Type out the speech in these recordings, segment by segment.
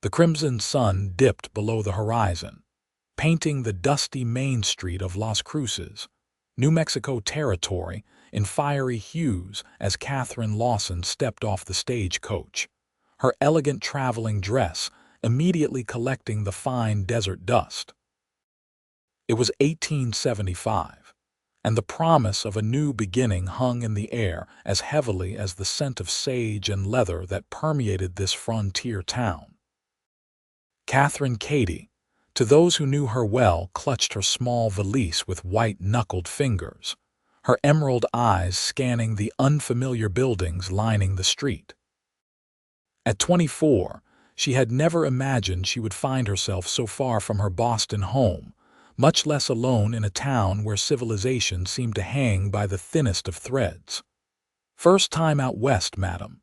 The crimson sun dipped below the horizon, painting the dusty main street of Las Cruces, New Mexico territory, in fiery hues as Katherine Lawson stepped off the stagecoach, her elegant traveling dress immediately collecting the fine desert dust. It was 1875, and the promise of a new beginning hung in the air as heavily as the scent of sage and leather that permeated this frontier town. Catherine Katy, to those who knew her well, clutched her small valise with white-knuckled fingers, her emerald eyes scanning the unfamiliar buildings lining the street. At 24, she had never imagined she would find herself so far from her Boston home, much less alone in a town where civilization seemed to hang by the thinnest of threads. "First time out west, madam."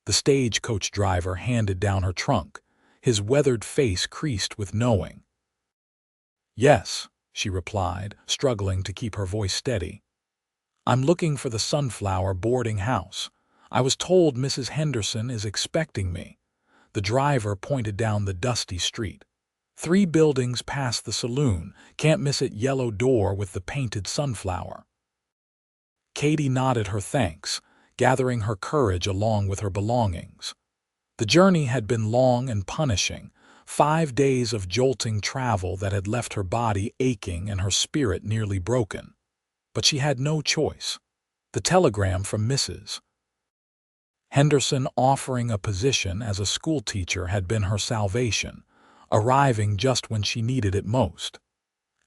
The stagecoach driver handed down her trunk, his weathered face creased with knowing. "Yes," she replied, struggling to keep her voice steady. "I'm looking for the Sunflower boarding house. I was told Mrs. Henderson is expecting me." The driver pointed down the dusty street. "3 buildings past the saloon, can't miss it, yellow door with the painted sunflower." Katy nodded her thanks, gathering her courage along with her belongings. The journey had been long and punishing, 5 days of jolting travel that had left her body aching and her spirit nearly broken. But she had no choice. The telegram from Mrs. Henderson offering a position as a schoolteacher had been her salvation, arriving just when she needed it most.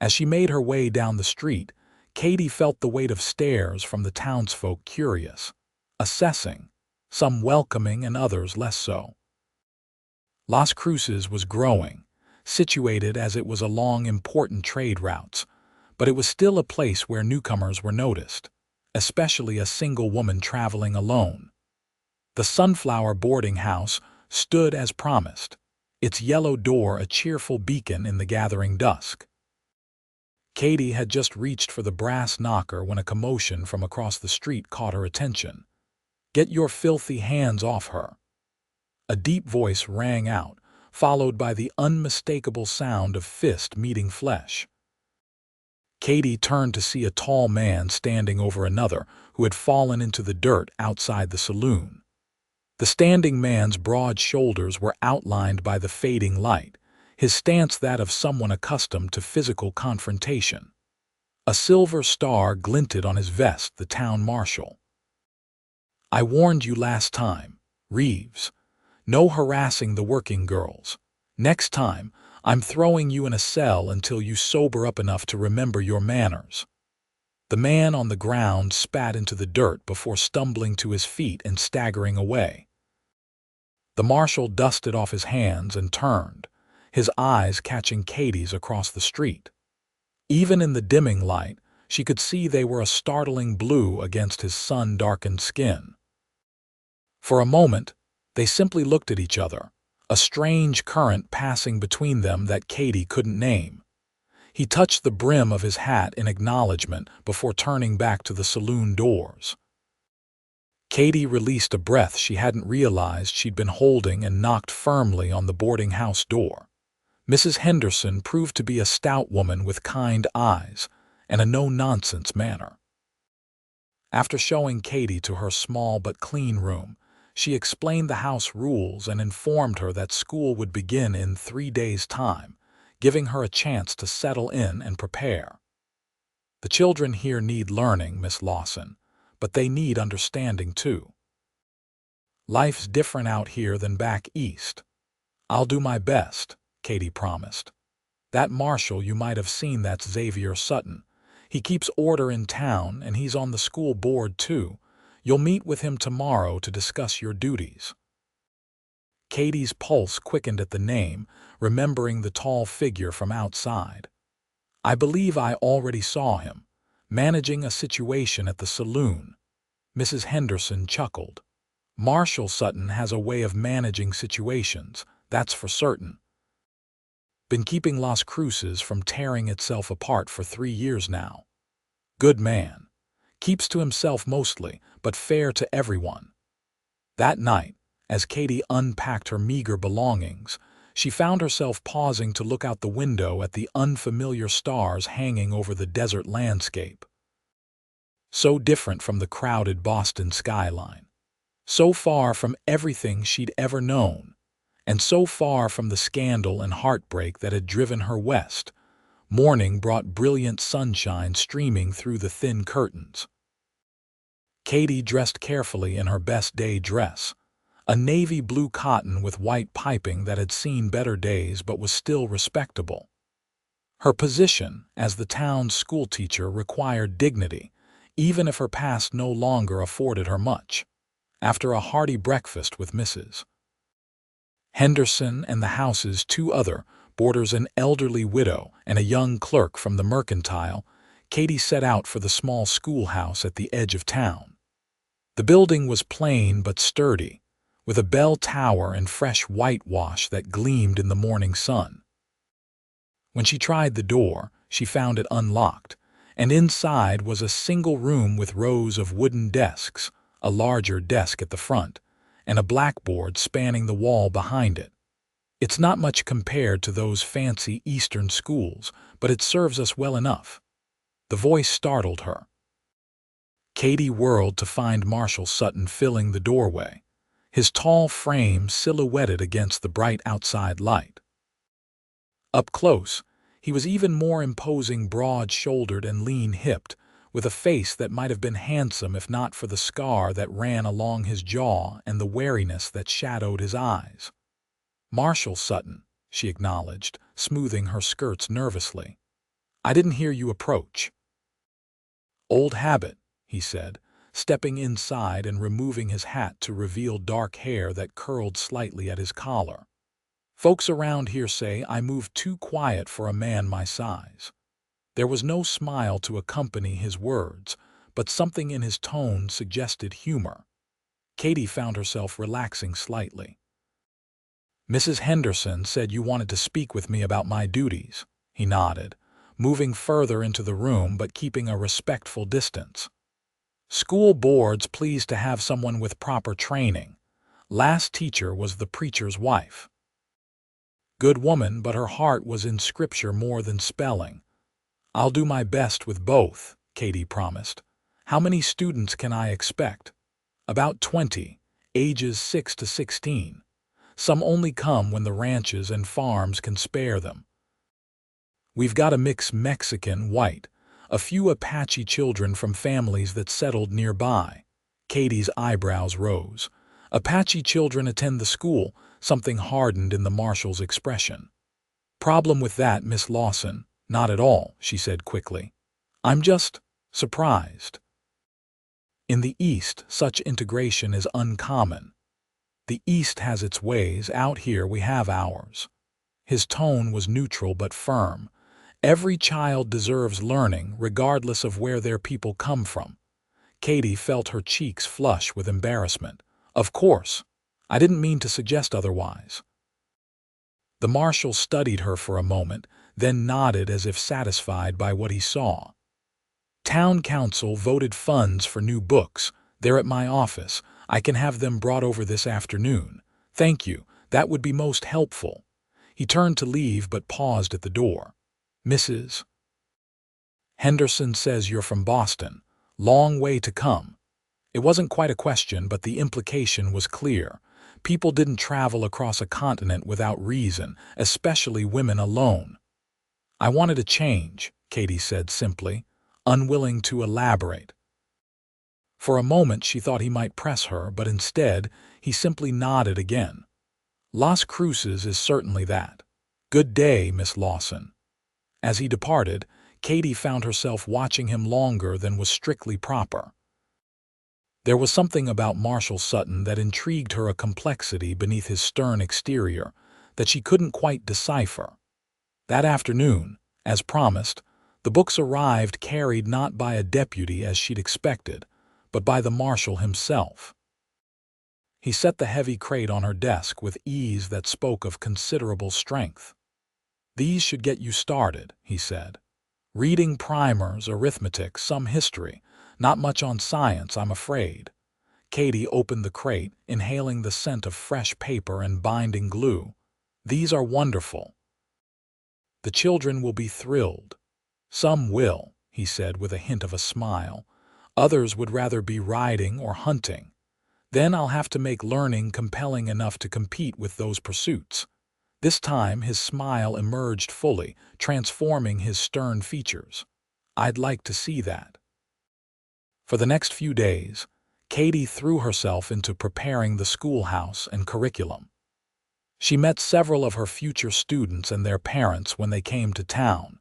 As she made her way down the street, Katy felt the weight of stares from the townsfolk, curious, assessing, some welcoming and others less so. Las Cruces was growing, situated as it was along important trade routes, but it was still a place where newcomers were noticed, especially a single woman traveling alone. The Sunflower boarding house stood as promised, its yellow door a cheerful beacon in the gathering dusk. Katy had just reached for the brass knocker when a commotion from across the street caught her attention. "Get your filthy hands off her!" A deep voice rang out, followed by the unmistakable sound of fist meeting flesh. Katy turned to see a tall man standing over another who had fallen into the dirt outside the saloon. The standing man's broad shoulders were outlined by the fading light, his stance that of someone accustomed to physical confrontation. A silver star glinted on his vest, the town marshal. "I warned you last time, Reeves. No harassing the working girls. Next time, I'm throwing you in a cell until you sober up enough to remember your manners." The man on the ground spat into the dirt before stumbling to his feet and staggering away. The marshal dusted off his hands and turned, his eyes catching Katy's across the street. Even in the dimming light, she could see they were a startling blue against his sun-darkened skin. For a moment, they simply looked at each other, a strange current passing between them that Katy couldn't name. He touched the brim of his hat in acknowledgement before turning back to the saloon doors. Katy released a breath she hadn't realized she'd been holding and knocked firmly on the boarding house door. Mrs. Henderson proved to be a stout woman with kind eyes and a no-nonsense manner. After showing Katy to her small but clean room, she explained the house rules and informed her that school would begin in 3 days' time, giving her a chance to settle in and prepare. "The children here need learning, Miss Lawson, but they need understanding too. Life's different out here than back east." "I'll do my best," Katy promised. "That marshal you might have seen, that's Xavier Sutton. He keeps order in town and he's on the school board too. You'll meet with him tomorrow to discuss your duties." Katy's pulse quickened at the name, remembering the tall figure from outside. "I believe I already saw him, managing a situation at the saloon." Mrs. Henderson chuckled. "Marshal Sutton has a way of managing situations, that's for certain. Been keeping Las Cruces from tearing itself apart for 3 years now. Good man. Keeps to himself mostly, but fair to everyone." That night, as Katy unpacked her meager belongings, she found herself pausing to look out the window at the unfamiliar stars hanging over the desert landscape. So different from the crowded Boston skyline. So far from everything she'd ever known, and so far from the scandal and heartbreak that had driven her west. Morning brought brilliant sunshine streaming through the thin curtains. Katie dressed carefully in her best day dress, a navy blue cotton with white piping that had seen better days but was still respectable. Her position as the town's schoolteacher required dignity, even if her past no longer afforded her much. After a hearty breakfast with Mrs. Henderson and the house's two other boarders, an elderly widow and a young clerk from the mercantile, Katie set out for the small schoolhouse at the edge of town. The building was plain but sturdy, with a bell tower and fresh whitewash that gleamed in the morning sun. When she tried the door, she found it unlocked, and inside was a single room with rows of wooden desks, a larger desk at the front, and a blackboard spanning the wall behind it. It's not much compared to those fancy Eastern schools, but it serves us well enough. The voice startled her. Katie whirled to find Marshal Sutton filling the doorway, his tall frame silhouetted against the bright outside light. Up close, he was even more imposing, broad-shouldered and lean-hipped, with a face that might have been handsome if not for the scar that ran along his jaw and the wariness that shadowed his eyes. "Marshal Sutton," she acknowledged, smoothing her skirts nervously. "I didn't hear you approach." "Old habit," he said, stepping inside and removing his hat to reveal dark hair that curled slightly at his collar. "Folks around here say I move too quiet for a man my size." There was no smile to accompany his words, but something in his tone suggested humor. Katie found herself relaxing slightly. "Mrs. Henderson said you wanted to speak with me about my duties," he nodded, moving further into the room but keeping a respectful distance. "School board's pleased to have someone with proper training. Last teacher was the preacher's wife. Good woman, but her heart was in scripture more than spelling." "I'll do my best with both," Katie promised. "How many students can I expect?" "About 20, ages 6 to 16. Some only come when the ranches and farms can spare them. We've got a mix Mexican, white, a few Apache children from families that settled nearby." Katie's eyebrows rose. "Apache children attend the school," something hardened in the marshal's expression. "Problem with that, Miss Lawson?" "Not at all," she said quickly. "I'm just surprised. In the East, such integration is uncommon. The East has its ways, out here we have ours." His tone was neutral but firm. "Every child deserves learning, regardless of where their people come from." Katie felt her cheeks flush with embarrassment. "Of course. I didn't mean to suggest otherwise." The marshal studied her for a moment, then nodded as if satisfied by what he saw. "Town council voted funds for new books. They're at my office. I can have them brought over this afternoon." "Thank you. That would be most helpful." He turned to leave but paused at the door. "Mrs. Henderson says you're from Boston. Long way to come." It wasn't quite a question, but the implication was clear. People didn't travel across a continent without reason, especially women alone. "I wanted a change," Katie said simply, unwilling to elaborate. For a moment she thought he might press her, but instead he simply nodded again. "Las Cruces is certainly that. Good day, Miss Lawson." As he departed, Katie found herself watching him longer than was strictly proper. There was something about Marshal Sutton that intrigued her, a complexity beneath his stern exterior that she couldn't quite decipher. That afternoon, as promised, the books arrived, carried not by a deputy as she'd expected, but by the marshal himself. He set the heavy crate on her desk with ease that spoke of considerable strength. "These should get you started," he said. "Reading primers, arithmetic, some history. Not much on science, I'm afraid." Katie opened the crate, inhaling the scent of fresh paper and binding glue. These are wonderful. The children will be thrilled. Some will, he said with a hint of a smile. Others would rather be riding or hunting. Then I'll have to make learning compelling enough to compete with those pursuits. This time his smile emerged fully, transforming his stern features. I'd like to see that. For the next few days, Katie threw herself into preparing the schoolhouse and curriculum. She met several of her future students and their parents when they came to town,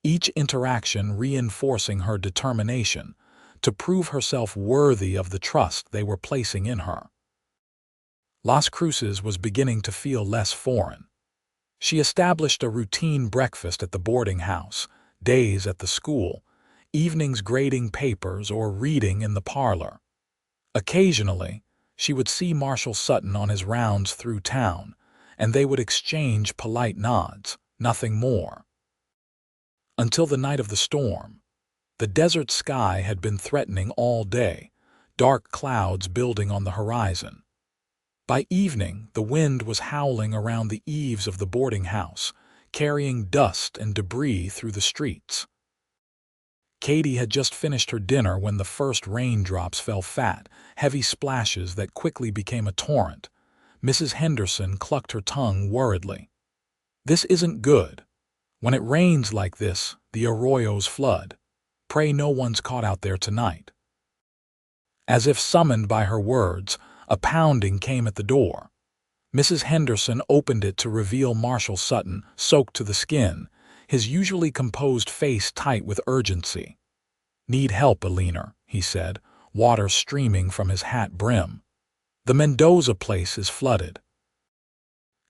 each interaction reinforcing her determination to prove herself worthy of the trust they were placing in her. Las Cruces was beginning to feel less foreign. She established a routine breakfast at the boarding house, days at the school, evenings grading papers or reading in the parlor. Occasionally, she would see Marshal Sutton on his rounds through town, and they would exchange polite nods, nothing more. Until the night of the storm. The desert sky had been threatening all day, dark clouds building on the horizon. By evening, the wind was howling around the eaves of the boarding house, carrying dust and debris through the streets. Katie had just finished her dinner when the first raindrops fell fat, heavy splashes that quickly became a torrent. Mrs. Henderson clucked her tongue worriedly. "This isn't good. When it rains like this, the arroyos flood. Pray no one's caught out there tonight." As if summoned by her words, a pounding came at the door. Mrs. Henderson opened it to reveal Marshal Sutton, soaked to the skin, his usually composed face tight with urgency. "Need help, Alina," he said, water streaming from his hat brim. "The Mendoza place is flooded.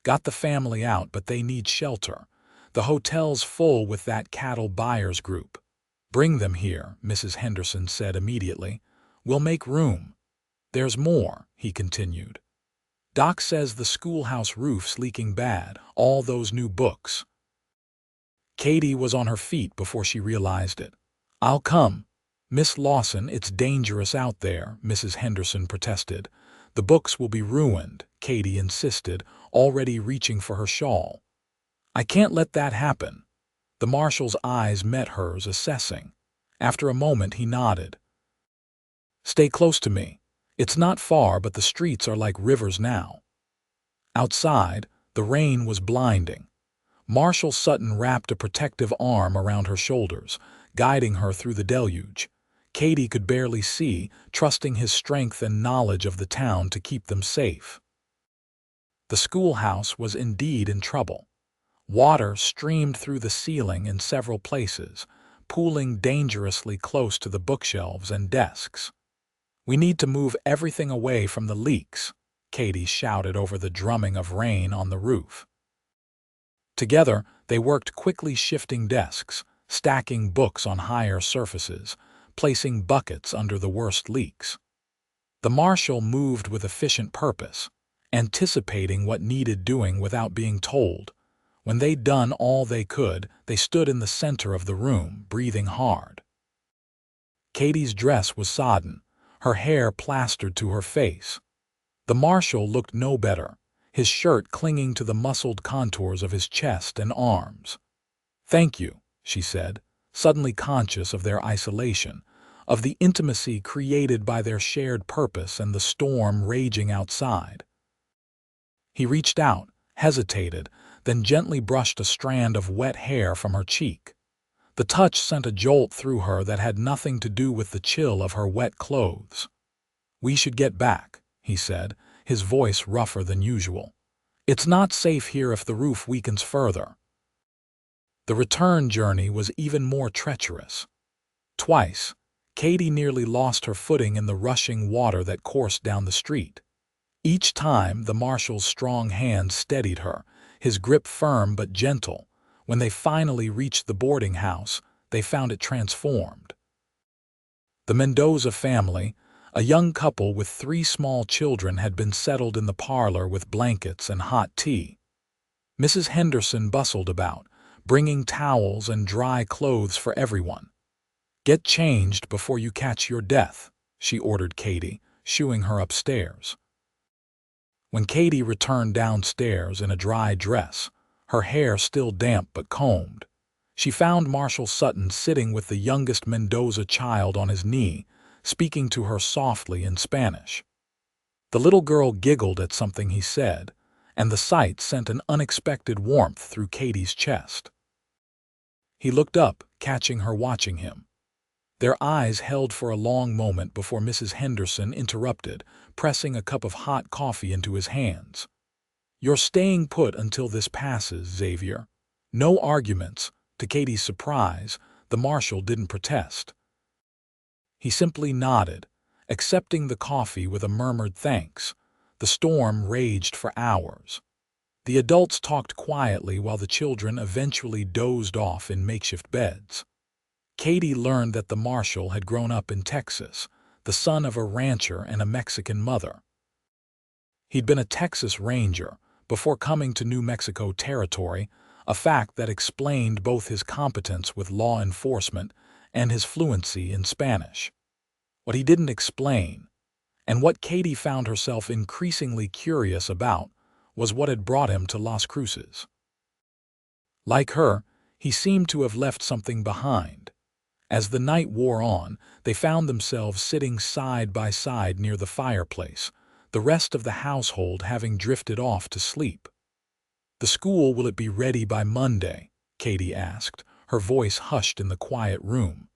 Got the family out, but they need shelter. The hotel's full with that cattle buyers group." "Bring them here," Mrs. Henderson said immediately. "We'll make room. There's more," he continued. "Doc says the schoolhouse roof's leaking bad, all those new books." Katie was on her feet before she realized it. "I'll come." "Miss Lawson, it's dangerous out there," Mrs. Henderson protested. "The books will be ruined," Katie insisted, already reaching for her shawl. "I can't let that happen." The marshal's eyes met hers, assessing. After a moment, he nodded. "Stay close to me. It's not far, but the streets are like rivers now." Outside, the rain was blinding. Marshal Sutton wrapped a protective arm around her shoulders, guiding her through the deluge. Katie could barely see, trusting his strength and knowledge of the town to keep them safe. The schoolhouse was indeed in trouble. Water streamed through the ceiling in several places, pooling dangerously close to the bookshelves and desks. "We need to move everything away from the leaks," Katie shouted over the drumming of rain on the roof. Together, they worked quickly, shifting desks, stacking books on higher surfaces, placing buckets under the worst leaks. The marshal moved with efficient purpose, anticipating what needed doing without being told. When they'd done all they could, they stood in the center of the room, breathing hard. Katie's dress was sodden, her hair plastered to her face. The marshal looked no better, his shirt clinging to the muscled contours of his chest and arms. "Thank you," she said, suddenly conscious of their isolation, of the intimacy created by their shared purpose and the storm raging outside. He reached out, hesitated, then gently brushed a strand of wet hair from her cheek. The touch sent a jolt through her that had nothing to do with the chill of her wet clothes. "We should get back," he said, his voice rougher than usual. "It's not safe here if the roof weakens further." The return journey was even more treacherous. Twice, Katie nearly lost her footing in the rushing water that coursed down the street. Each time, the marshal's strong hand steadied her, his grip firm but gentle. When they finally reached the boarding house, they found it transformed. The Mendoza family, a young couple with 3 small children, had been settled in the parlor with blankets and hot tea. Mrs. Henderson bustled about, bringing towels and dry clothes for everyone. "Get changed before you catch your death," she ordered Katie, shooing her upstairs. When Katie returned downstairs in a dry dress, her hair still damp but combed, she found Marshal Sutton sitting with the youngest Mendoza child on his knee, speaking to her softly in Spanish. The little girl giggled at something he said, and the sight sent an unexpected warmth through Katie's chest. He looked up, catching her watching him. Their eyes held for a long moment before Mrs. Henderson interrupted, pressing a cup of hot coffee into his hands. "You're staying put until this passes, Xavier. No arguments." To Katie's surprise, the marshal didn't protest. He simply nodded, accepting the coffee with a murmured thanks. The storm raged for hours. The adults talked quietly while the children eventually dozed off in makeshift beds. Katie learned that the marshal had grown up in Texas, the son of a rancher and a Mexican mother. He'd been a Texas Ranger before coming to New Mexico territory, a fact that explained both his competence with law enforcement and his fluency in Spanish. What he didn't explain, and what Katie found herself increasingly curious about, was what had brought him to Las Cruces. Like her, he seemed to have left something behind. As the night wore on, they found themselves sitting side by side near the fireplace, the rest of the household having drifted off to sleep. "The school, will it be ready by Monday?" Katie asked, her voice hushed in the quiet room.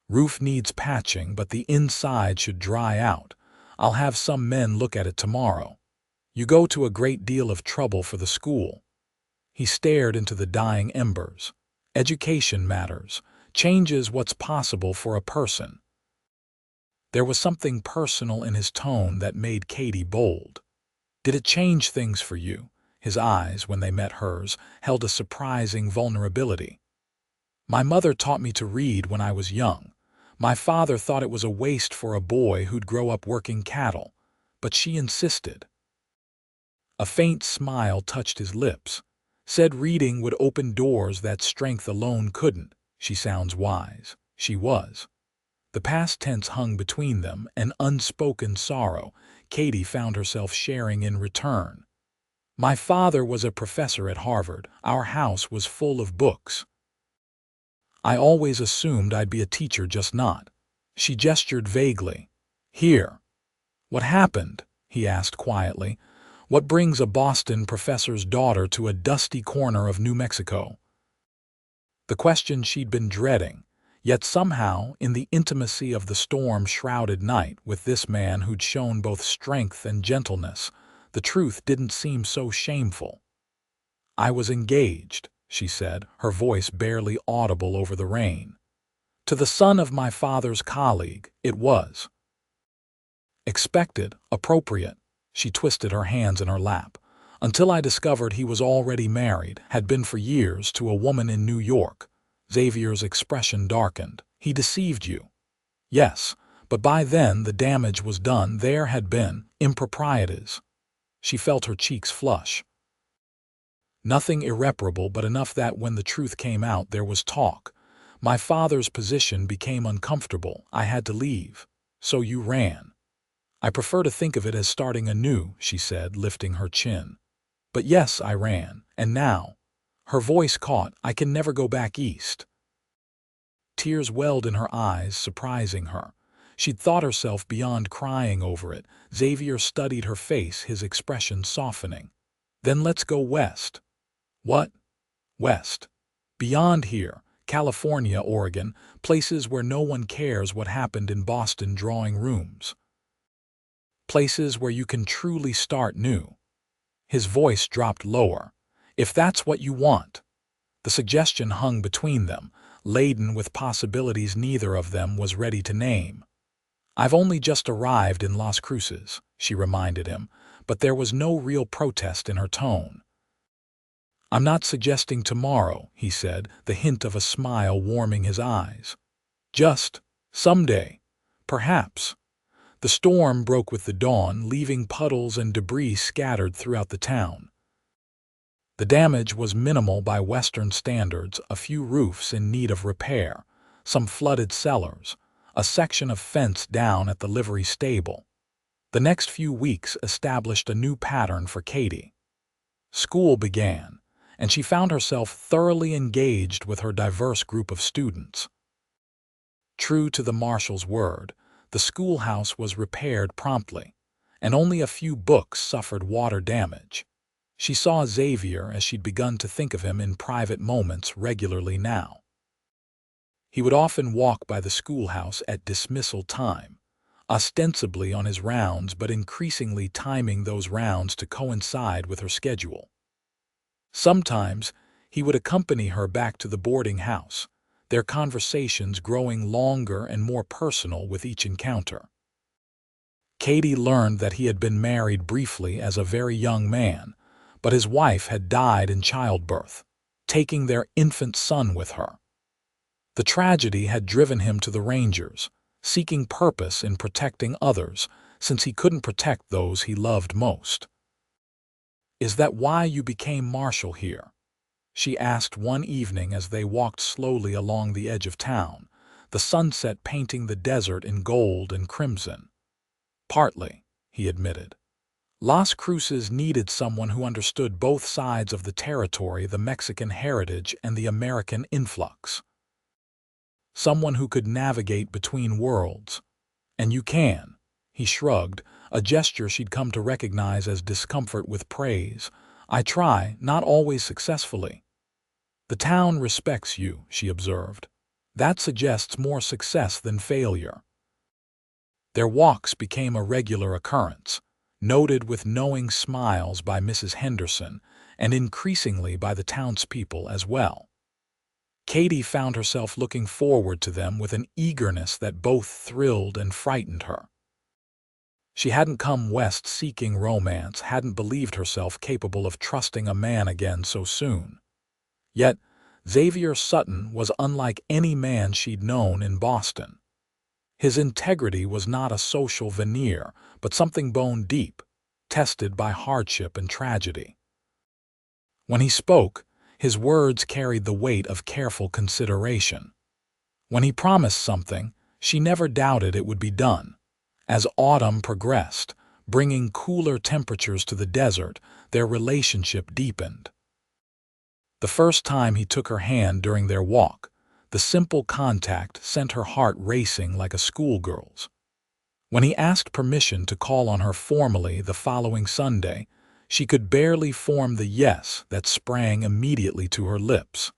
"Roof needs patching, but the inside should dry out. I'll have some men look at it tomorrow. You go to a great deal of trouble for the school." He stared into the dying embers. "Education matters, changes what's possible for a person." There was something personal in his tone that made Katie bold. "Did it change things for you?" His eyes, when they met hers, held a surprising vulnerability. "My mother taught me to read when I was young. My father thought it was a waste for a boy who'd grow up working cattle, but she insisted." A faint smile touched his lips. "Said reading would open doors that strength alone couldn't." She sounds wise. She was. The past tense hung between them, an unspoken sorrow Katie found herself sharing in return. "My father was a professor at Harvard. Our house was full of books. I always assumed I'd be a teacher, just not." She gestured vaguely. "Here." "What happened?" he asked quietly. "What brings a Boston professor's daughter to a dusty corner of New Mexico?" The question she'd been dreading, yet somehow, in the intimacy of the storm-shrouded night with this man who'd shown both strength and gentleness, the truth didn't seem so shameful. "I was engaged," she said, her voice barely audible over the rain. "To the son of my father's colleague. It was expected, appropriate." She twisted her hands in her lap. "Until I discovered he was already married, had been for years, to a woman in New York." Xavier's expression darkened. "He deceived you?" "Yes, but by then the damage was done. There had been improprieties." She felt her cheeks flush. "Nothing irreparable, but enough that when the truth came out there was talk. My father's position became uncomfortable. I had to leave." "So you ran?" "I prefer to think of it as starting anew," she said, lifting her chin. "But yes, I ran, and now—" Her voice caught. "I can never go back east." Tears welled in her eyes, surprising her. She'd thought herself beyond crying over it. Xavier studied her face, his expression softening. "Then let's go west." "What?" "West. Beyond here. California, Oregon, places where no one cares what happened in Boston drawing rooms. Places where you can truly start new." His voice dropped lower. "If that's what you want." The suggestion hung between them, laden with possibilities neither of them was ready to name. "I've only just arrived in Las Cruces," she reminded him, but there was no real protest in her tone. "I'm not suggesting tomorrow," he said, the hint of a smile warming his eyes. "Just someday, perhaps." The storm broke with the dawn, leaving puddles and debris scattered throughout the town. The damage was minimal by Western standards: a few roofs in need of repair, some flooded cellars, a section of fence down at the livery stable. The next few weeks established a new pattern for Katie. School began, and she found herself thoroughly engaged with her diverse group of students. True to the marshal's word, the schoolhouse was repaired promptly, and only a few books suffered water damage. She saw Xavier as she'd begun to think of him in private moments regularly now. He would often walk by the schoolhouse at dismissal time, ostensibly on his rounds but increasingly timing those rounds to coincide with her schedule. Sometimes he would accompany her back to the boarding house, their conversations growing longer and more personal with each encounter. Katie learned that he had been married briefly as a very young man, but his wife had died in childbirth, taking their infant son with her. The tragedy had driven him to the Rangers, seeking purpose in protecting others, since he couldn't protect those he loved most. "Is that why you became marshal here?" she asked one evening as they walked slowly along the edge of town, the sunset painting the desert in gold and crimson. "Partly," he admitted. Las Cruces needed someone who understood both sides of the territory, the Mexican heritage and the American influx. Someone who could navigate between worlds. "And you can," he shrugged, a gesture she'd come to recognize as discomfort with praise. "I try, not always successfully." "The town respects you," she observed. "That suggests more success than failure." Their walks became a regular occurrence, noted with knowing smiles by Mrs. Henderson and increasingly by the townspeople as well. Katie found herself looking forward to them with an eagerness that both thrilled and frightened her. She hadn't come west seeking romance, hadn't believed herself capable of trusting a man again so soon. Yet, Xavier Sutton was unlike any man she'd known in Boston. His integrity was not a social veneer, but something bone deep, tested by hardship and tragedy. When he spoke, his words carried the weight of careful consideration. When he promised something, she never doubted it would be done. As autumn progressed, bringing cooler temperatures to the desert, their relationship deepened. The first time he took her hand during their walk, the simple contact sent her heart racing like a schoolgirl's. When he asked permission to call on her formally the following Sunday, she could barely form the yes that sprang immediately to her lips.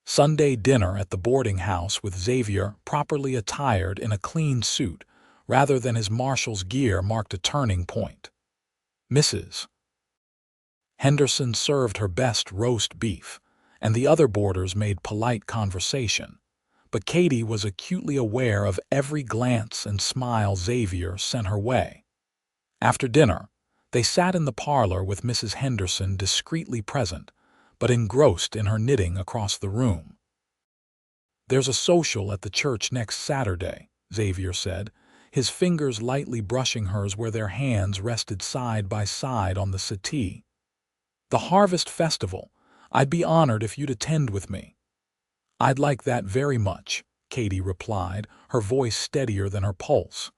Sunday dinner at the boarding house with Xavier properly attired in a clean suit rather than his marshal's gear marked a turning point. Mrs. Henderson served her best roast beef, and the other boarders made polite conversation, but Katie was acutely aware of every glance and smile Xavier sent her way. After dinner, they sat in the parlor with Mrs. Henderson discreetly present, but engrossed in her knitting across the room. "There's a social at the church next Saturday," Xavier said, his fingers lightly brushing hers where their hands rested side by side on the settee. "The Harvest Festival. I'd be honored if you'd attend with me." "I'd like that very much," Katie replied, her voice steadier than her pulse.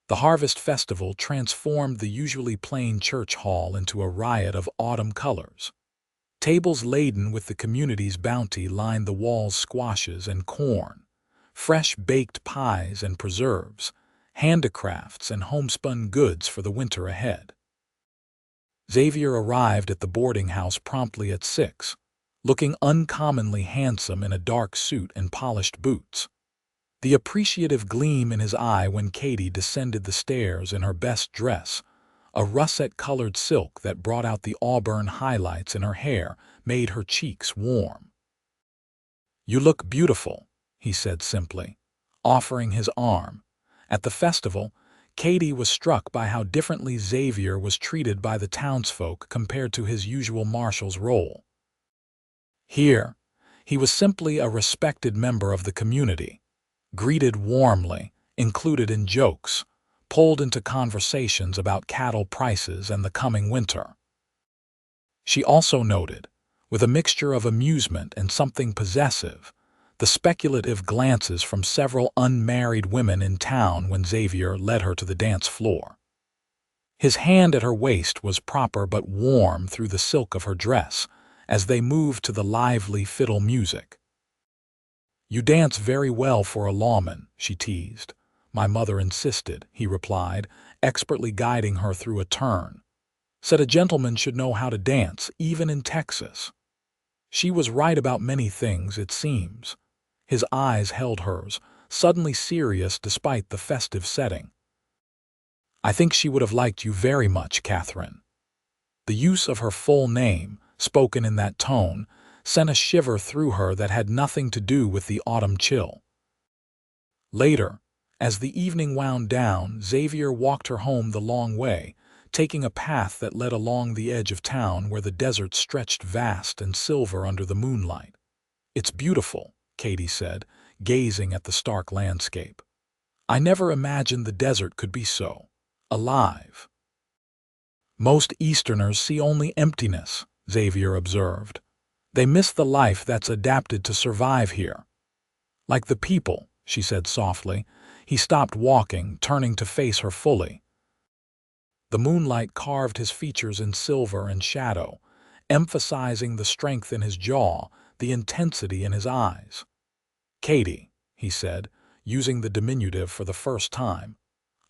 The Harvest Festival transformed the usually plain church hall into a riot of autumn colors. Tables laden with the community's bounty lined the walls, squashes and corn, fresh baked pies and preserves, handicrafts and homespun goods for the winter ahead. Xavier arrived at the boarding house promptly at 6, looking uncommonly handsome in a dark suit and polished boots. The appreciative gleam in his eye when Katie descended the stairs in her best dress, a russet-colored silk that brought out the auburn highlights in her hair, made her cheeks warm. "You look beautiful," he said simply, offering his arm. At the festival, Katie was struck by how differently Xavier was treated by the townsfolk compared to his usual marshal's role. Here, he was simply a respected member of the community, greeted warmly, included in jokes, pulled into conversations about cattle prices and the coming winter. She also noted, with a mixture of amusement and something possessive, the speculative glances from several unmarried women in town when Xavier led her to the dance floor. His hand at her waist was proper but warm through the silk of her dress as they moved to the lively fiddle music. "You dance very well for a lawman," she teased. "My mother insisted," he replied, expertly guiding her through a turn. "Said a gentleman should know how to dance, even in Texas." She was right about many things, it seems. His eyes held hers, suddenly serious despite the festive setting. "I think she would have liked you very much, Katherine." The use of her full name, spoken in that tone, sent a shiver through her that had nothing to do with the autumn chill. Later, as the evening wound down, Xavier walked her home the long way, taking a path that led along the edge of town where the desert stretched vast and silver under the moonlight. "It's beautiful," Katie said, gazing at the stark landscape. "I never imagined the desert could be so alive." "Most Easterners see only emptiness," Xavier observed. "They miss the life that's adapted to survive here." "Like the people," she said softly. He stopped walking, turning to face her fully. The moonlight carved his features in silver and shadow, emphasizing the strength in his jaw, the intensity in his eyes. "Katie," he said, using the diminutive for the first time,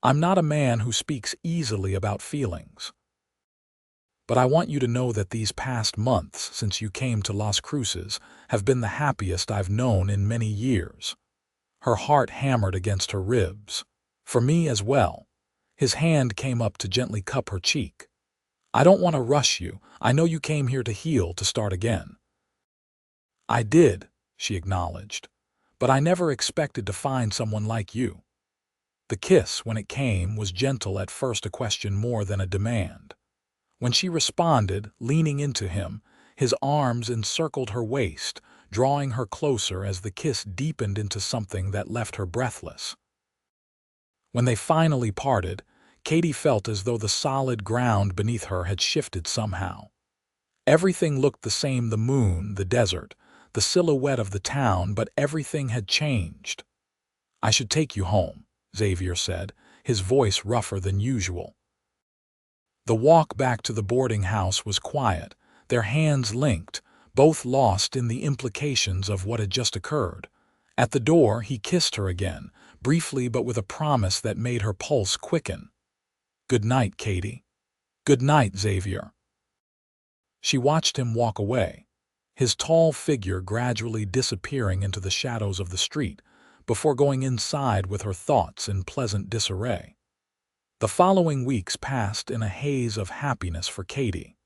"I'm not a man who speaks easily about feelings. But I want you to know that these past months since you came to Las Cruces have been the happiest I've known in many years." Her heart hammered against her ribs. "For me as well." His hand came up to gently cup her cheek. "I don't want to rush you. I know you came here to heal, to start again." "I did," she acknowledged. "But I never expected to find someone like you." The kiss, when it came, was gentle at first, a question more than a demand. When she responded, leaning into him, his arms encircled her waist, drawing her closer as the kiss deepened into something that left her breathless. When they finally parted, Katie felt as though the solid ground beneath her had shifted somehow. Everything looked the same: the moon, the desert, the silhouette of the town, but everything had changed. "I should take you home," Xavier said, his voice rougher than usual. The walk back to the boarding house was quiet, their hands linked, both lost in the implications of what had just occurred. At the door, he kissed her again, briefly but with a promise that made her pulse quicken. "Good night, Katie." "Good night, Xavier." She watched him walk away, his tall figure gradually disappearing into the shadows of the street, before going inside with her thoughts in pleasant disarray. The following weeks passed in a haze of happiness for Katie.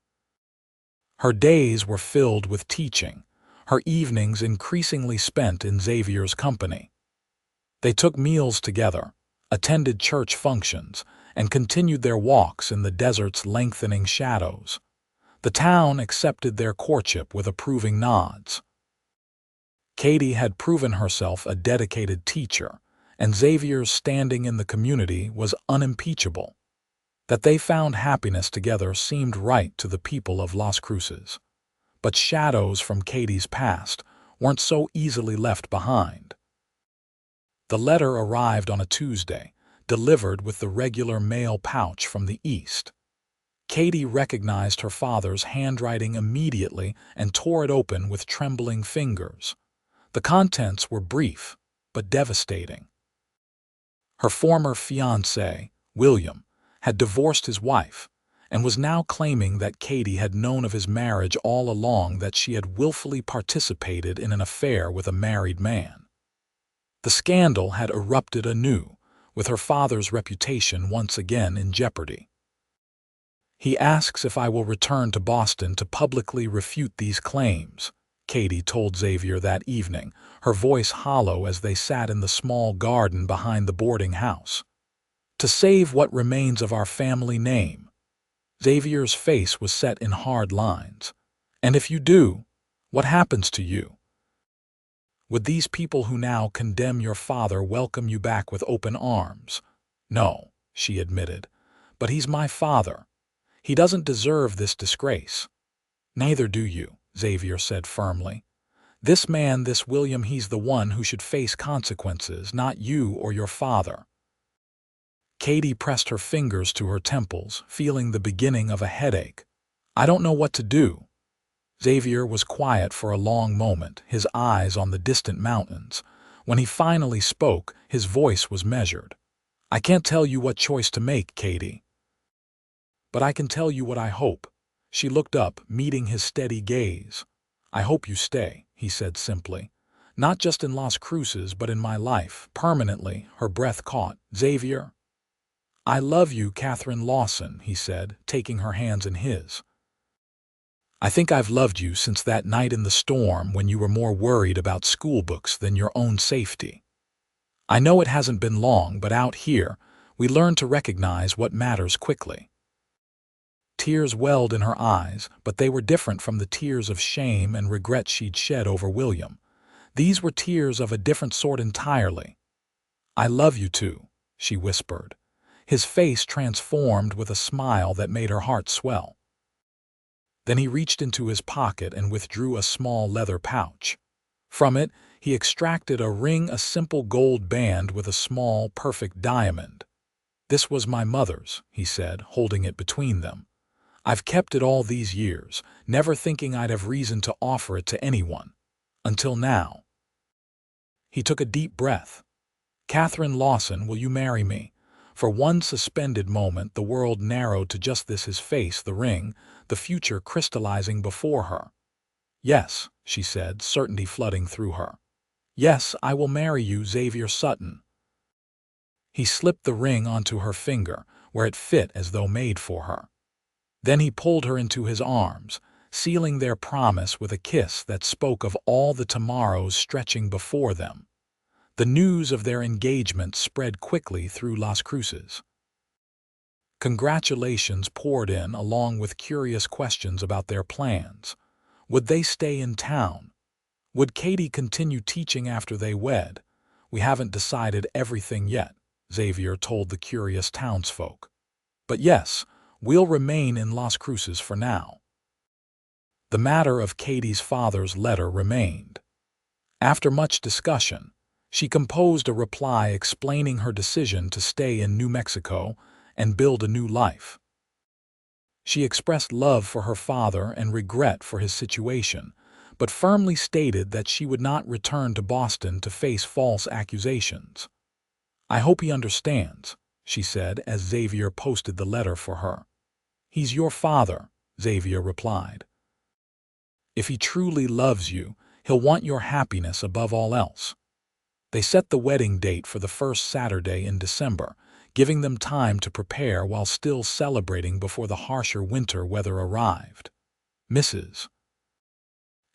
Her days were filled with teaching, her evenings increasingly spent in Xavier's company. They took meals together, attended church functions, and continued their walks in the desert's lengthening shadows. The town accepted their courtship with approving nods. Katie had proven herself a dedicated teacher, and Xavier's standing in the community was unimpeachable. That they found happiness together seemed right to the people of Las Cruces. But shadows from Katie's past weren't so easily left behind. The letter arrived on a Tuesday, delivered with the regular mail pouch from the east. Katie recognized her father's handwriting immediately and tore it open with trembling fingers. The contents were brief, but devastating. Her former fiancé, William, had divorced his wife and was now claiming that Katie had known of his marriage all along, that she had willfully participated in an affair with a married man. The scandal had erupted anew, with her father's reputation once again in jeopardy. "He asks if I will return to Boston to publicly refute these claims," Katie told Xavier that evening, her voice hollow as they sat in the small garden behind the boarding house. "To save what remains of our family name." Xavier's face was set in hard lines. "And if you do, what happens to you? Would these people who now condemn your father welcome you back with open arms?" "No," she admitted, "but he's my father. He doesn't deserve this disgrace." "Neither do you," Xavier said firmly. This man, this William, he's the one who should face consequences, not you or your father. Katie pressed her fingers to her temples, feeling the beginning of a headache. I don't know what to do. Xavier was quiet for a long moment, his eyes on the distant mountains. When he finally spoke, his voice was measured. I can't tell you what choice to make, Katie. But I can tell you what I hope. She looked up, meeting his steady gaze. I hope you stay, he said simply. Not just in Las Cruces, but in my life, permanently. Her breath caught. Xavier? I love you, Katherine Lawson, he said, taking her hands in his. I think I've loved you since that night in the storm when you were more worried about school books than your own safety. I know it hasn't been long, but out here, we learn to recognize what matters quickly. Tears welled in her eyes, but they were different from the tears of shame and regret she'd shed over William. These were tears of a different sort entirely. I love you too, she whispered. His face transformed with a smile that made her heart swell. Then he reached into his pocket and withdrew a small leather pouch. From it, he extracted a ring, a simple gold band with a small, perfect diamond. This was my mother's, he said, holding it between them. I've kept it all these years, never thinking I'd have reason to offer it to anyone. Until now. He took a deep breath. Katherine Lawson, will you marry me? For one suspended moment, the world narrowed to just this: his face, the ring, the future crystallizing before her. Yes, she said, certainty flooding through her. Yes, I will marry you, Xavier Sutton. He slipped the ring onto her finger, where it fit as though made for her. Then he pulled her into his arms, sealing their promise with a kiss that spoke of all the tomorrows stretching before them. The news of their engagement spread quickly through Las Cruces. Congratulations poured in, along with curious questions about their plans. Would they stay in town? Would Katie continue teaching after they wed? We haven't decided everything yet, Xavier told the curious townsfolk. But yes, we'll remain in Las Cruces for now. The matter of Katie's father's letter remained. After much discussion, she composed a reply explaining her decision to stay in New Mexico and build a new life. She expressed love for her father and regret for his situation, but firmly stated that she would not return to Boston to face false accusations. I hope he understands, she said as Xavier posted the letter for her. He's your father, Xavier replied. If he truly loves you, he'll want your happiness above all else. They set the wedding date for the first Saturday in December, giving them time to prepare while still celebrating before the harsher winter weather arrived. Mrs.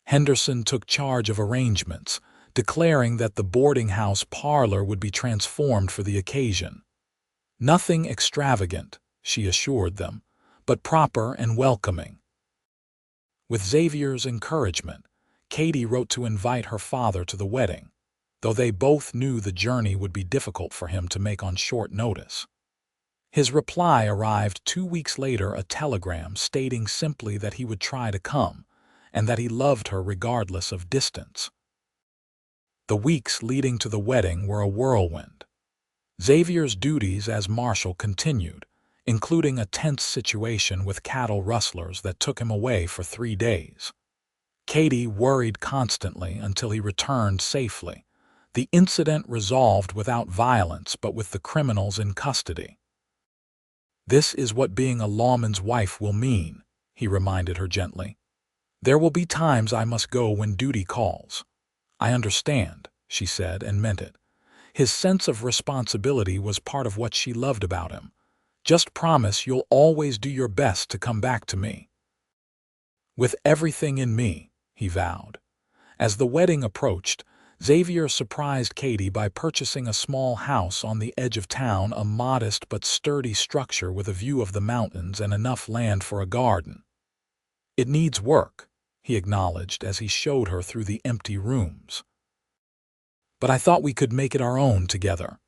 Henderson took charge of arrangements, declaring that the boarding house parlor would be transformed for the occasion. Nothing extravagant, she assured them, but proper and welcoming. With Xavier's encouragement, Katie wrote to invite her father to the wedding, though they both knew the journey would be difficult for him to make on short notice. His reply arrived 2 weeks later, a telegram stating simply that he would try to come, and that he loved her regardless of distance. The weeks leading to the wedding were a whirlwind. Xavier's duties as marshal continued, including a tense situation with cattle rustlers that took him away for 3 days. Katie worried constantly until he returned safely. The incident resolved without violence but with the criminals in custody. This is what being a lawman's wife will mean, he reminded her gently. There will be times I must go when duty calls. I understand, she said, and meant it. His sense of responsibility was part of what she loved about him. Just promise you'll always do your best to come back to me. With everything in me, he vowed. As the wedding approached, Xavier surprised Katie by purchasing a small house on the edge of town, a modest but sturdy structure with a view of the mountains and enough land for a garden. It needs work, he acknowledged as he showed her through the empty rooms. But I thought we could make it our own together.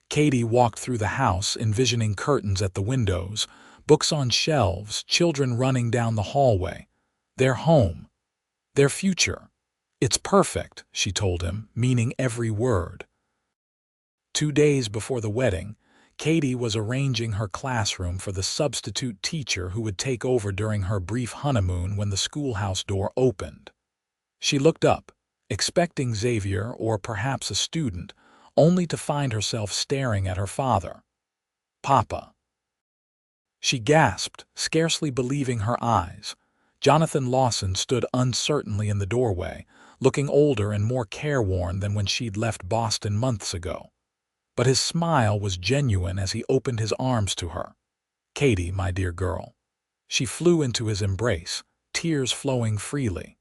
Katie walked through the house, envisioning curtains at the windows, books on shelves, children running down the hallway. Their home. Their future. "It's perfect," she told him, meaning every word. 2 days before the wedding, Katie was arranging her classroom for the substitute teacher who would take over during her brief honeymoon when the schoolhouse door opened. She looked up, expecting Xavier or perhaps a student, only to find herself staring at her father. "Papa." She gasped, scarcely believing her eyes. Jonathan Lawson stood uncertainly in the doorway, looking older and more careworn than when she'd left Boston months ago. But his smile was genuine as he opened his arms to her. "Katie, my dear girl." She flew into his embrace, tears flowing freely.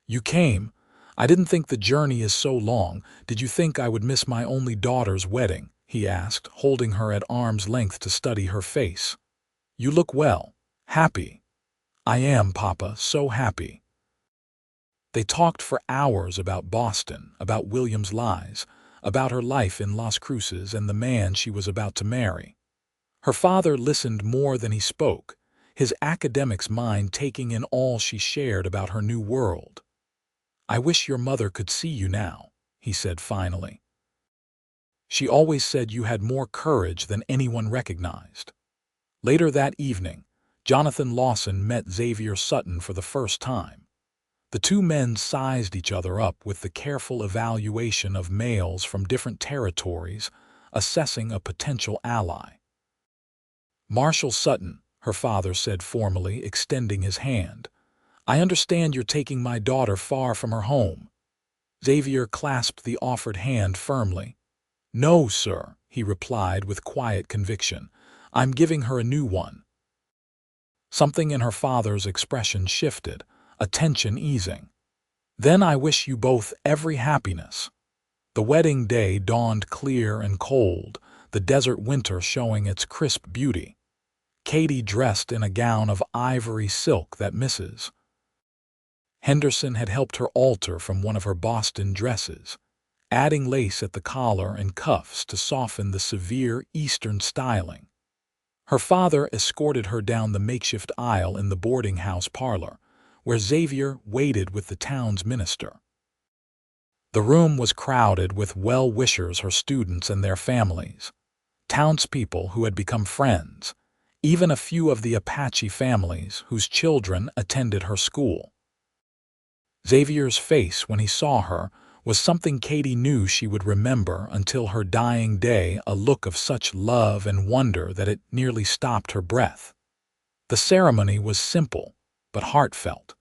"You came. I didn't think the journey is so long. Did you think I would miss my only daughter's wedding?" he asked, holding her at arm's length to study her face. "You look well. Happy." "I am, Papa, so happy." They talked for hours about Boston, about William's lies, about her life in Las Cruces and the man she was about to marry. Her father listened more than he spoke, his academic's mind taking in all she shared about her new world. "I wish your mother could see you now," he said finally. "She always said you had more courage than anyone recognized." Later that evening, Jonathan Lawson met Xavier Sutton for the first time. The two men sized each other up with the careful evaluation of males from different territories, assessing a potential ally. "Marshal Sutton," her father said formally, extending his hand. "I understand you're taking my daughter far from her home." Xavier clasped the offered hand firmly. "No, sir," he replied with quiet conviction. "I'm giving her a new one." Something in her father's expression shifted, a tension easing. "Then I wish you both every happiness." The wedding day dawned clear and cold, the desert winter showing its crisp beauty. Katie dressed in a gown of ivory silk that Mrs. Henderson had helped her alter from one of her Boston dresses, adding lace at the collar and cuffs to soften the severe Eastern styling. Her father escorted her down the makeshift aisle in the boarding house parlor, where Xavier waited with the town's minister. The room was crowded with well-wishers, her students and their families, townspeople who had become friends, even a few of the Apache families whose children attended her school. Xavier's face when he saw her was something Katie knew she would remember until her dying day, a look of such love and wonder that it nearly stopped her breath. The ceremony was simple, but heartfelt.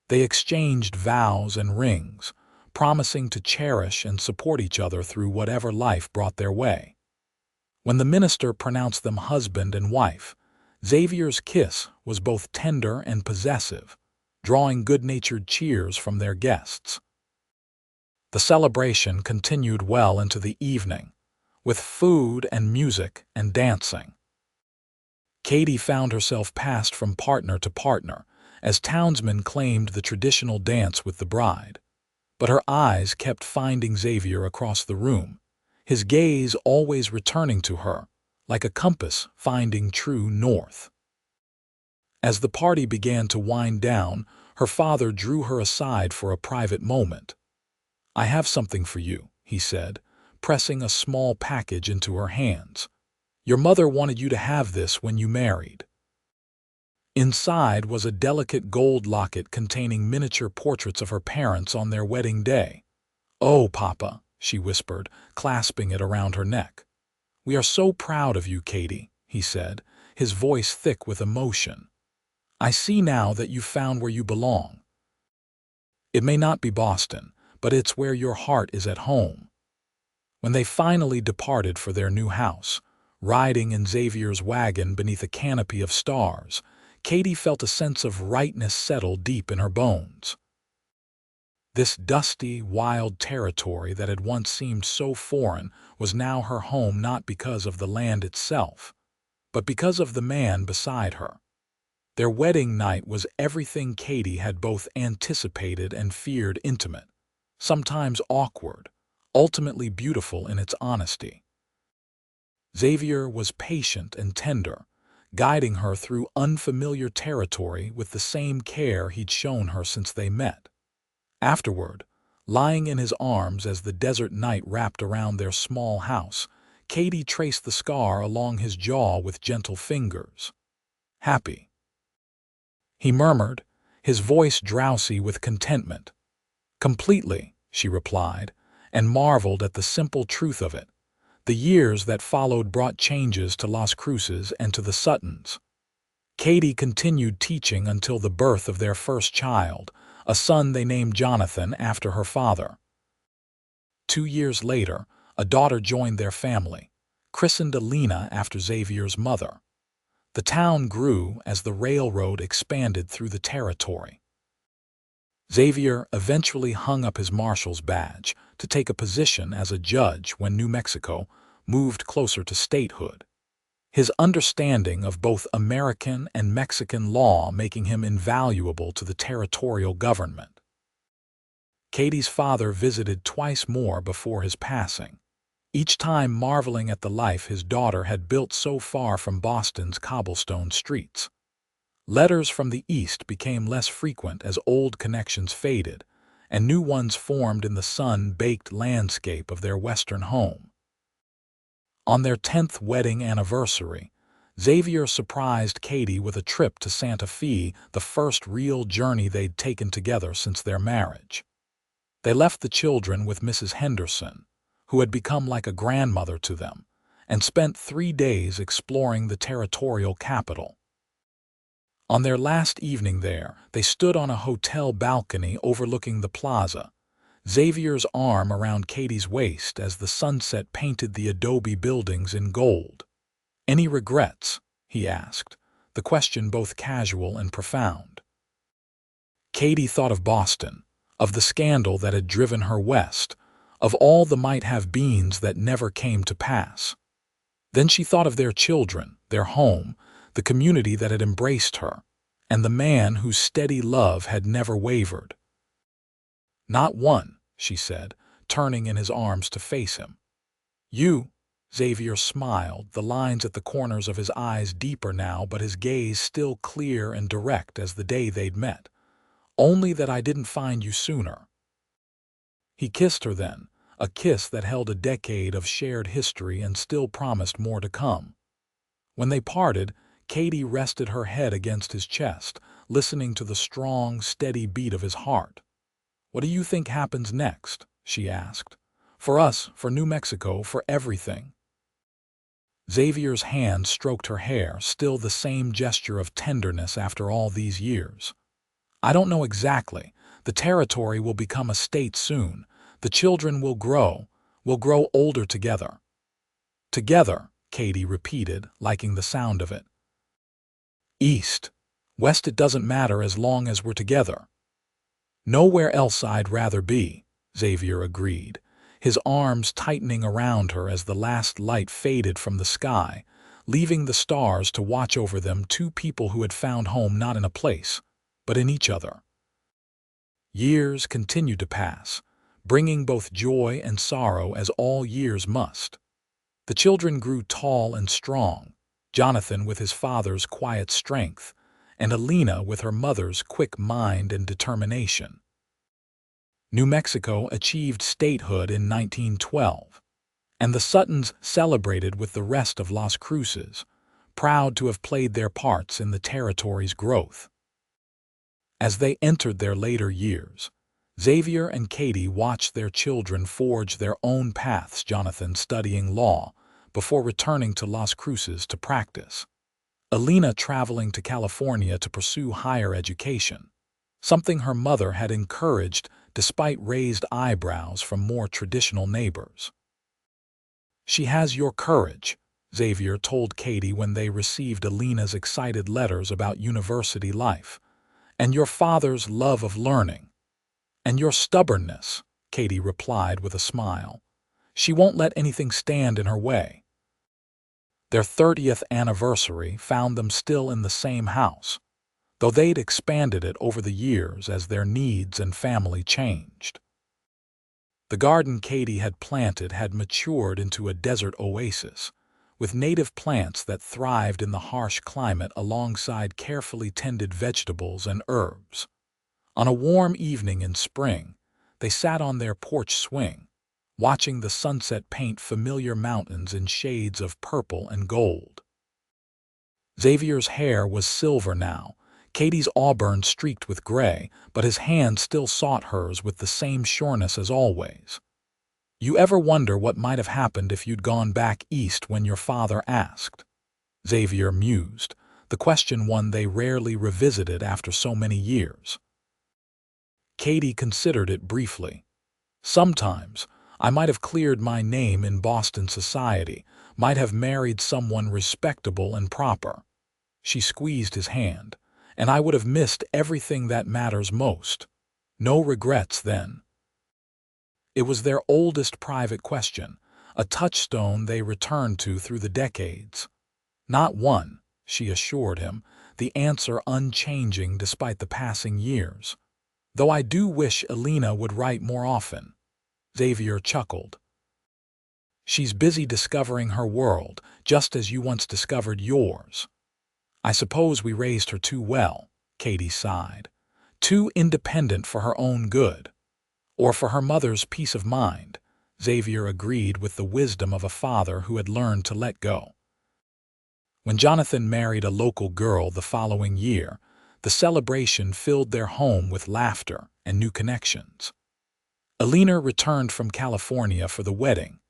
They exchanged vows and rings, promising to cherish and support each other through whatever life brought their way. When the minister pronounced them husband and wife, Xavier's kiss was both tender and possessive, drawing good-natured cheers from their guests. The celebration continued well into the evening, with food and music and dancing. Katie found herself passed from partner to partner as townsmen claimed the traditional dance with the bride. But her eyes kept finding Xavier across the room, his gaze always returning to her, like a compass finding true north. As the party began to wind down, her father drew her aside for a private moment. "I have something for you," he said, pressing a small package into her hands. "Your mother wanted you to have this when you married." Inside was a delicate gold locket containing miniature portraits of her parents on their wedding day. "Oh, Papa," she whispered, clasping it around her neck. "We are so proud of you, Katie," he said, his voice thick with emotion. "I see now that you've found where you belong. It may not be Boston, but it's where your heart is at home." When they finally departed for their new house, riding in Xavier's wagon beneath a canopy of stars, Katie felt a sense of rightness settle deep in her bones. This dusty, wild territory that had once seemed so foreign was now her home, not because of the land itself, but because of the man beside her. Their wedding night was everything Katie had both anticipated and feared: intimate, sometimes awkward, ultimately beautiful in its honesty. Xavier was patient and tender, guiding her through unfamiliar territory with the same care he'd shown her since they met. Afterward, lying in his arms as the desert night wrapped around their small house, Katie traced the scar along his jaw with gentle fingers. "Happy," he murmured, his voice drowsy with contentment. "Completely," she replied, and marveled at the simple truth of it. The years that followed brought changes to Las Cruces and to the Suttons. Katie continued teaching until the birth of their first child, a son they named Jonathan after her father. 2 years later, a daughter joined their family, christened Alina after Xavier's mother. The town grew as the railroad expanded through the territory. Xavier eventually hung up his marshal's badge to take a position as a judge when New Mexico moved closer to statehood, his understanding of both American and Mexican law making him invaluable to the territorial government. Katie's father visited twice more before his passing, each time marveling at the life his daughter had built so far from Boston's cobblestone streets. Letters from the East became less frequent as old connections faded, and new ones formed in the sun-baked landscape of their western home. On their 10th wedding anniversary, Xavier surprised Katie with a trip to Santa Fe, the first real journey they'd taken together since their marriage. They left the children with Mrs. Henderson, who had become like a grandmother to them, and spent 3 days exploring the territorial capital. On their last evening there, they stood on a hotel balcony overlooking the plaza, Xavier's arm around Katie's waist as the sunset painted the adobe buildings in gold. "Any regrets?" he asked, the question both casual and profound. Katie thought of Boston, of the scandal that had driven her west, of all the might-have-beens that never came to pass. Then she thought of their children, their home, the community that had embraced her, and the man whose steady love had never wavered. "Not one," she said, turning in his arms to face him. "You," Xavier smiled, the lines at the corners of his eyes deeper now but his gaze still clear and direct as the day they'd met. "Only that I didn't find you sooner." He kissed her then, a kiss that held a decade of shared history and still promised more to come. When they parted, Katie rested her head against his chest, listening to the strong, steady beat of his heart. "What do you think happens next?" she asked. "For us, for New Mexico, for everything." Xavier's hand stroked her hair, still the same gesture of tenderness after all these years. "I don't know exactly. The territory will become a state soon. The children will grow. We'll grow older together." "Together," Katie repeated, liking the sound of it. "East. West, it doesn't matter as long as we're together." "Nowhere else I'd rather be," Xavier agreed, his arms tightening around her as the last light faded from the sky, leaving the stars to watch over them, two people who had found home not in a place, but in each other. Years continued to pass, bringing both joy and sorrow as all years must. The children grew tall and strong, Jonathan with his father's quiet strength, and Alina with her mother's quick mind and determination. New Mexico achieved statehood in 1912, and the Suttons celebrated with the rest of Las Cruces, proud to have played their parts in the territory's growth. As they entered their later years, Xavier and Katie watched their children forge their own paths, Jonathan studying law before returning to Las Cruces to practice, Alina traveling to California to pursue higher education, something her mother had encouraged despite raised eyebrows from more traditional neighbors. "She has your courage," Xavier told Katie when they received Alina's excited letters about university life, "and your father's love of learning." "And your stubbornness," Katie replied with a smile. "She won't let anything stand in her way." Their 30th anniversary found them still in the same house, though they'd expanded it over the years as their needs and family changed. The garden Katie had planted had matured into a desert oasis, with native plants that thrived in the harsh climate alongside carefully tended vegetables and herbs. On a warm evening in spring, they sat on their porch swing, watching the sunset paint familiar mountains in shades of purple and gold. Xavier's hair was silver now, Katie's auburn streaked with gray, but his hand still sought hers with the same sureness as always. "You ever wonder what might have happened if you'd gone back east when your father asked?" Xavier mused, the question one they rarely revisited after so many years. Katie considered it briefly. "Sometimes, I might have cleared my name in Boston society, might have married someone respectable and proper." She squeezed his hand. "And I would have missed everything that matters most. No regrets then." It was their oldest private question, a touchstone they returned to through the decades. "Not one," she assured him, the answer unchanging despite the passing years. "Though I do wish Elena would write more often." Xavier chuckled. "She's busy discovering her world, just as you once discovered yours." "I suppose we raised her too well," Katie sighed. "Too independent for her own good. Or for her mother's peace of mind." Xavier agreed with the wisdom of a father who had learned to let go. When Jonathan married a local girl the following year, the celebration filled their home with laughter and new connections. Elena returned from California for the wedding,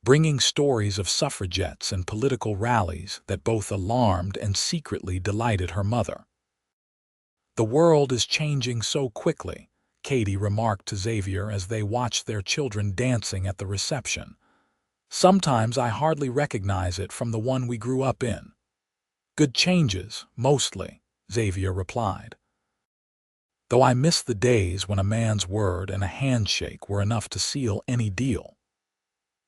bringing stories of suffragettes and political rallies that both alarmed and secretly delighted her mother. "The world is changing so quickly," Katie remarked to Xavier as they watched their children dancing at the reception. "Sometimes I hardly recognize it from the one we grew up in." "Good changes, mostly," Xavier replied. "Though I miss the days when a man's word and a handshake were enough to seal any deal."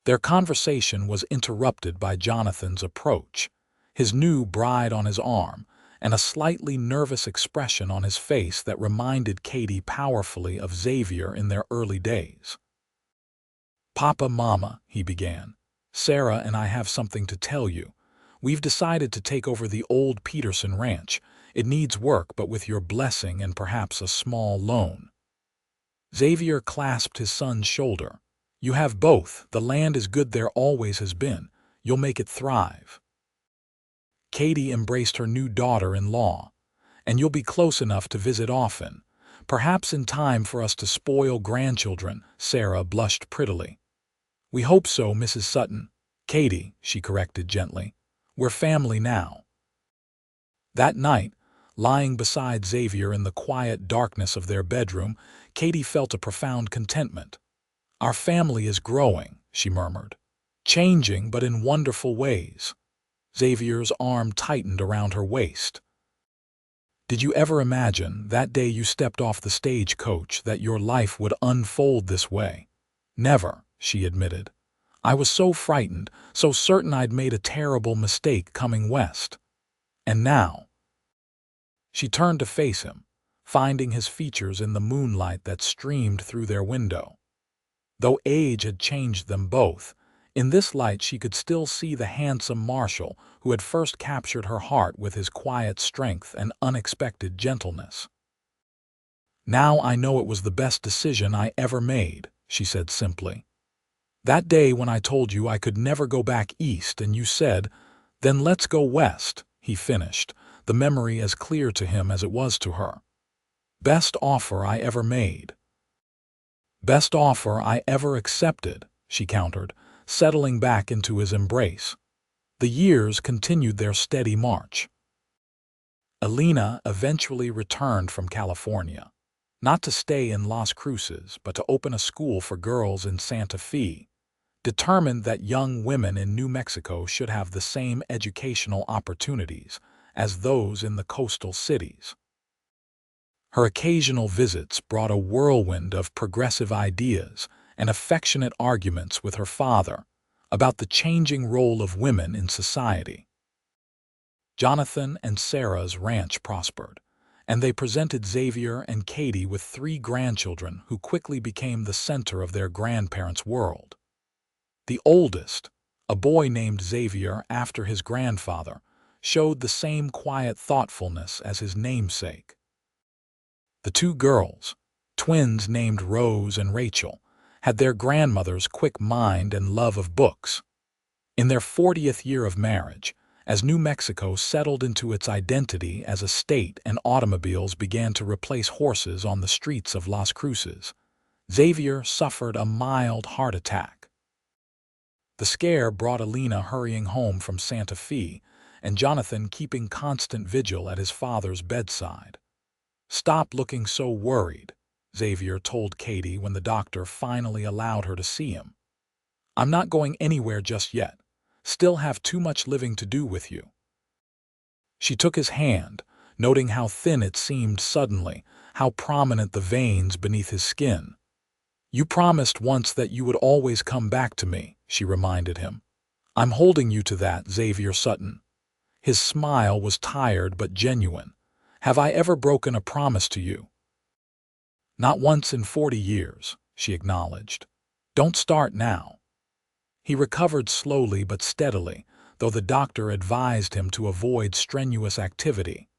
Their conversation was interrupted by Jonathan's approach, his new bride on his arm, and a slightly nervous expression on his face that reminded Katie powerfully of Xavier in their early days. "Papa, Mama," he began, "Sarah and I have something to tell you. We've decided to take over the old Peterson ranch. It needs work, but with your blessing and perhaps a small loan." Xavier clasped his son's shoulder. "You have both. The land is good there, always has been. You'll make it thrive." Katie embraced her new daughter-in-law. "And you'll be close enough to visit often. Perhaps in time for us to spoil grandchildren." Sarah blushed prettily. "We hope so, Mrs. Sutton." "Katie," she corrected gently. "We're family now." That night, lying beside Xavier in the quiet darkness of their bedroom, Katie felt a profound contentment. "Our family is growing," she murmured. "Changing, but in wonderful ways." Xavier's arm tightened around her waist. "Did you ever imagine, that day you stepped off the stagecoach, that your life would unfold this way?" "Never," she admitted. "I was so frightened, so certain I'd made a terrible mistake coming west. And now—" She turned to face him, finding his features in the moonlight that streamed through their window. Though age had changed them both, in this light she could still see the handsome Marshal who had first captured her heart with his quiet strength and unexpected gentleness. "Now I know it was the best decision I ever made," she said simply. "That day when I told you I could never go back east and you said, 'Then let's go west,'" he finished, the memory as clear to him as it was to her. "Best offer I ever made." "Best offer I ever accepted," she countered, settling back into his embrace. The years continued their steady march. Elena eventually returned from California, not to stay in Las Cruces, but to open a school for girls in Santa Fe, determined that young women in New Mexico should have the same educational opportunities as those in the coastal cities. Her occasional visits brought a whirlwind of progressive ideas and affectionate arguments with her father about the changing role of women in society. Jonathan and Sarah's ranch prospered, and they presented Xavier and Katie with 3 grandchildren who quickly became the center of their grandparents' world. The oldest, a boy named Xavier after his grandfather, showed the same quiet thoughtfulness as his namesake. The two girls, twins named Rose and Rachel, had their grandmother's quick mind and love of books. In their 40th year of marriage, as New Mexico settled into its identity as a state and automobiles began to replace horses on the streets of Las Cruces, Xavier suffered a mild heart attack. The scare brought Alina hurrying home from Santa Fe, and Jonathan keeping constant vigil at his father's bedside. "Stop looking so worried," Xavier told Katie when the doctor finally allowed her to see him. "I'm not going anywhere just yet. Still have too much living to do with you." She took his hand, noting how thin it seemed suddenly, how prominent the veins beneath his skin. "You promised once that you would always come back to me," she reminded him. "I'm holding you to that, Xavier Sutton." His smile was tired but genuine. "Have I ever broken a promise to you?" "Not once in 40 years, she acknowledged. "Don't start now." He recovered slowly but steadily, though the doctor advised him to avoid strenuous activity.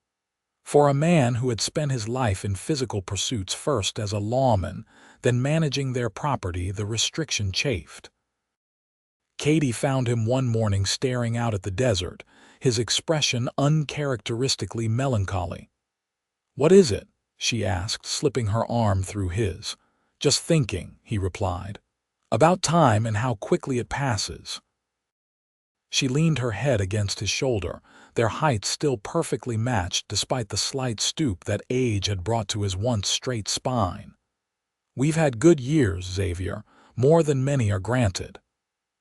For a man who had spent his life in physical pursuits, first as a lawman, then managing their property, the restriction chafed. Katie found him one morning staring out at the desert, his expression uncharacteristically melancholy. "What is it?" she asked, slipping her arm through his. "Just thinking," he replied. "About time and how quickly it passes." She leaned her head against his shoulder, their heights still perfectly matched despite the slight stoop that age had brought to his once straight spine. "We've had good years, Xavier, more than many are granted."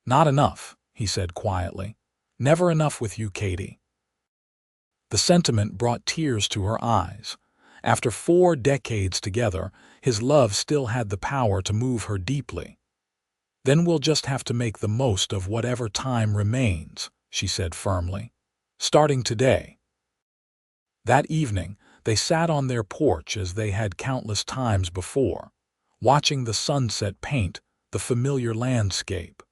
"Not enough," he said quietly. "Never enough with you, Katie." The sentiment brought tears to her eyes. After 4 decades together, his love still had the power to move her deeply. "Then we'll just have to make the most of whatever time remains," she said firmly. "Starting today." That evening, they sat on their porch as they had countless times before, watching the sunset paint the familiar landscape.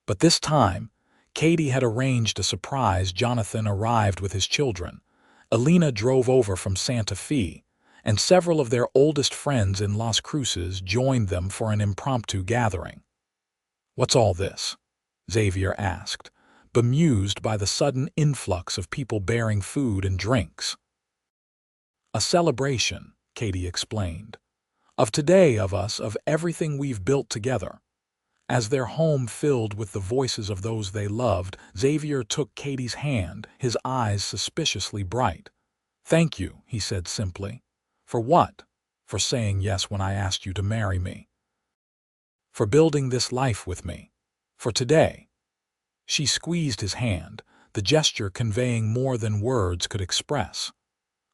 But this time, Katie had arranged a surprise. Jonathan arrived with his children. Alina drove over from Santa Fe, and several of their oldest friends in Las Cruces joined them for an impromptu gathering. "What's all this?" Xavier asked, bemused by the sudden influx of people bearing food and drinks. "A celebration," Katie explained, "of today, of us, of everything we've built together." As their home filled with the voices of those they loved, Xavier took Katie's hand, his eyes suspiciously bright. "Thank you," he said simply. "For what?" "For saying yes when I asked you to marry me. For building this life with me. For today." She squeezed his hand, the gesture conveying more than words could express.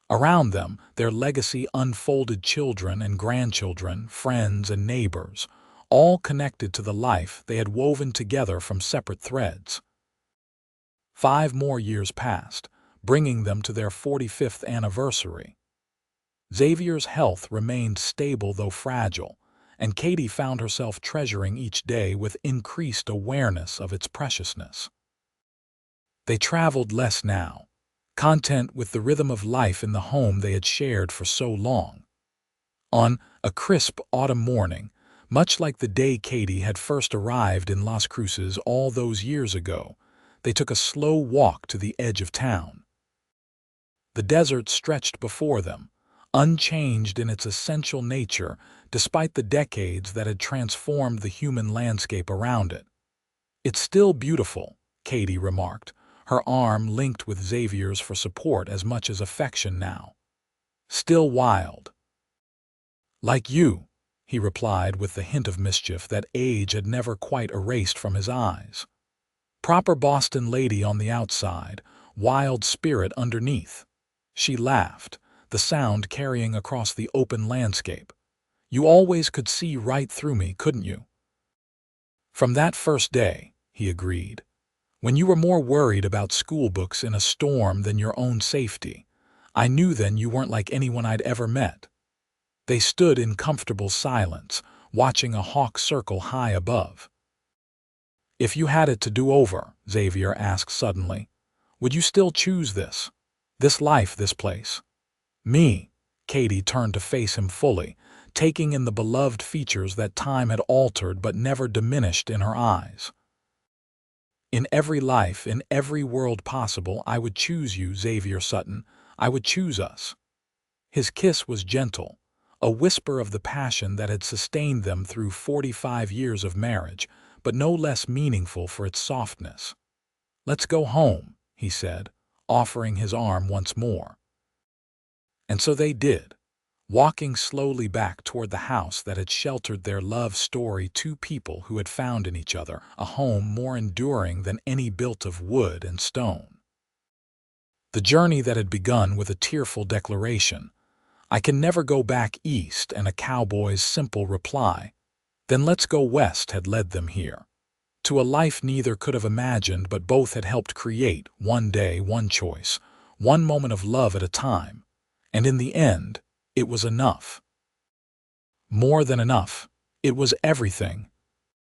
Around them, their legacy unfolded, children and grandchildren, friends and neighbors, all connected to the life they had woven together from separate threads. 5 more years passed, bringing them to their 45th anniversary. Xavier's health remained stable though fragile, and Katie found herself treasuring each day with increased awareness of its preciousness. They traveled less now, content with the rhythm of life in the home they had shared for so long. On a crisp autumn morning, much like the day Katie had first arrived in Las Cruces all those years ago, they took a slow walk to the edge of town. The desert stretched before them, unchanged in its essential nature despite the decades that had transformed the human landscape around it. "It's still beautiful," Katie remarked, her arm linked with Xavier's for support as much as affection now. "Still wild." "Like you," he replied with the hint of mischief that age had never quite erased from his eyes. "Proper Boston lady on the outside, wild spirit underneath." She laughed, the sound carrying across the open landscape. "You always could see right through me, couldn't you?" "From that first day," he agreed. "When you were more worried about school books in a storm than your own safety. I knew then you weren't like anyone I'd ever met." They stood in comfortable silence, watching a hawk circle high above. "If you had it to do over," Xavier asked suddenly, "would you still choose this? This life, this place?" "Me," Katie turned to face him fully, taking in the beloved features that time had altered but never diminished in her eyes. In every life, in every world possible, I would choose you, Xavier Sutton. I would choose us. His kiss was gentle, a whisper of the passion that had sustained them through 45 years of marriage, but no less meaningful for its softness. "Let's go home," he said, offering his arm once more. And so they did, walking slowly back toward the house that had sheltered their love story, two people who had found in each other a home more enduring than any built of wood and stone. The journey that had begun with a tearful declaration, "I can never go back east," and a cowboy's simple reply, "Then let's go west," had led them here, to a life neither could have imagined but both had helped create, one day, one choice, one moment of love at a time, and in the end, it was enough. More than enough, it was everything,